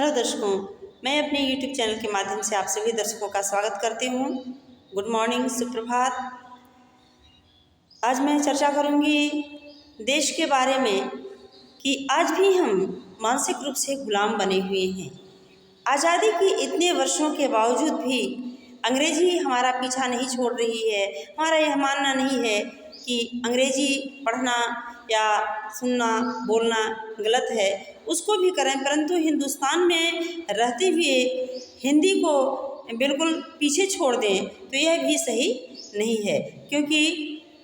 Hello दर्शकों, मैं अपने YouTube चैनल के माध्यम से आप सभी दर्शकों का स्वागत करती हूँ। गुड मॉर्निंग, सुप्रभात। आज मैं चर्चा करूँगी देश के बारे में कि आज भी हम मानसिक रूप से गुलाम बने हुए हैं। आज़ादी के इतने वर्षों के बावजूद भी अंग्रेजी हमारा पीछा नहीं छोड़ रही है। हमारा यह मानना नहीं है कि अंग्रेजी पढ़ना या सुनना बोलना गलत है, उसको भी करें, परंतु हिंदुस्तान में रहते हुए हिंदी को बिल्कुल पीछे छोड़ दें तो यह भी सही नहीं है। क्योंकि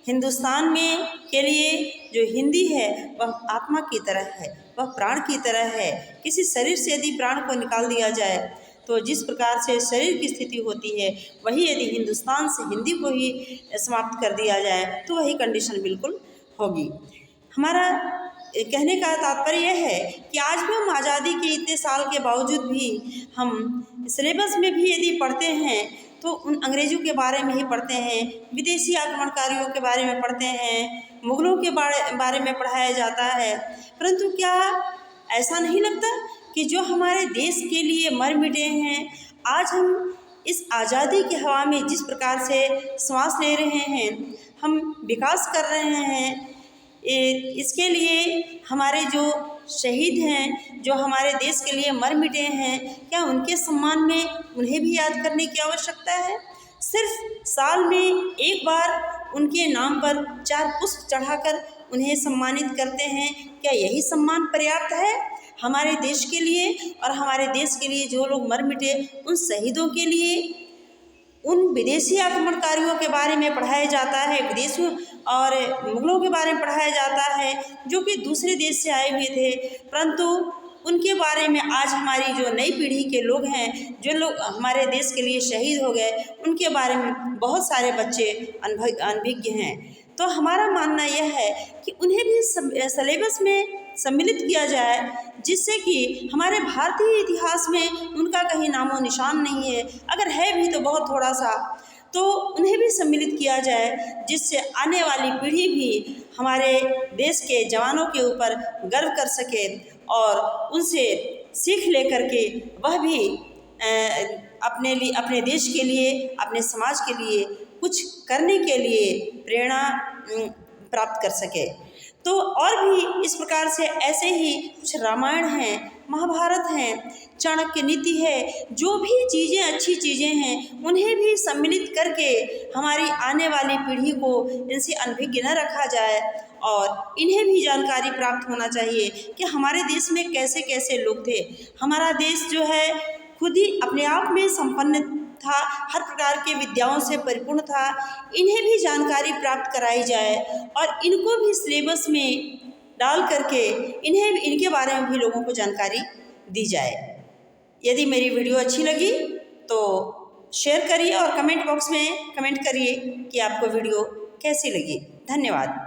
हिंदुस्तान में के लिए जो हिंदी है वह आत्मा की तरह है, वह प्राण की तरह है। किसी शरीर से यदि प्राण को निकाल दिया जाए तो जिस प्रकार से शरीर की स्थिति होती है, वही यदि हिंदुस्तान से हिंदी को ही समाप्त कर दिया जाए तो वही कंडीशन बिल्कुल होगी। हमारा कहने का तात्पर्य यह है कि आज भी हम आज़ादी के इतने साल के बावजूद भी हम सिलेबस में भी यदि पढ़ते हैं तो उन अंग्रेज़ों के बारे में ही पढ़ते हैं, विदेशी आक्रमणकारियों के बारे में पढ़ते हैं, मुग़लों के बारे में पढ़ाया जाता है। परंतु क्या ऐसा नहीं लगता कि जो हमारे देश के लिए मर मिटे हैं, आज हम इस आज़ादी की हवा में जिस प्रकार से सांस ले रहे हैं, हम विकास कर रहे हैं, इसके लिए हमारे जो शहीद हैं, जो हमारे देश के लिए मर मिटे हैं, क्या उनके सम्मान में उन्हें भी याद करने की आवश्यकता है? सिर्फ साल में एक बार उनके नाम पर 4 पुष्प चढ़ाकर उन्हें सम्मानित करते हैं, क्या यही सम्मान पर्याप्त है हमारे देश के लिए? और हमारे देश के लिए जो लोग मर मिटे उन शहीदों के लिए उन विदेशी आक्रमणकारियों के बारे में पढ़ाया जाता है, विदेशियों और मुग़लों के बारे में पढ़ाया जाता है जो कि दूसरे देश से आए हुए थे, परंतु उनके बारे में आज हमारी जो नई पीढ़ी के लोग हैं, जो लोग हमारे देश के लिए शहीद हो गए, उनके बारे में बहुत सारे बच्चे अनभिज्ञ हैं। तो हमारा मानना यह है कि उन्हें भी सिलेबस में सम्मिलित किया जाए, जिससे कि हमारे भारतीय इतिहास में उनका कहीं नामो निशान नहीं है, अगर है भी तो बहुत थोड़ा सा, तो उन्हें भी सम्मिलित किया जाए, जिससे आने वाली पीढ़ी भी हमारे देश के जवानों के ऊपर गर्व कर सके और उनसे सीख लेकर के वह भी अपने देश के लिए, अपने समाज के लिए कुछ करने के लिए प्रेरणा प्राप्त कर सके। तो और भी इस प्रकार से ऐसे ही कुछ रामायण हैं, महाभारत हैं, चाणक्य नीति है, जो भी चीज़ें अच्छी चीज़ें हैं उन्हें भी सम्मिलित करके हमारी आने वाली पीढ़ी को इनसे अनभिज्ञ न रखा जाए और इन्हें भी जानकारी प्राप्त होना चाहिए कि हमारे देश में कैसे कैसे लोग थे। हमारा देश जो है खुद ही अपने आप में संपन्न था, हर प्रकार के विद्याओं से परिपूर्ण था। इन्हें भी जानकारी प्राप्त कराई जाए और इनको भी सिलेबस में डाल करके इनके बारे में भी लोगों को जानकारी दी जाए। यदि मेरी वीडियो अच्छी लगी तो शेयर करिए और कमेंट बॉक्स में कमेंट करिए कि आपको वीडियो कैसी लगी। धन्यवाद।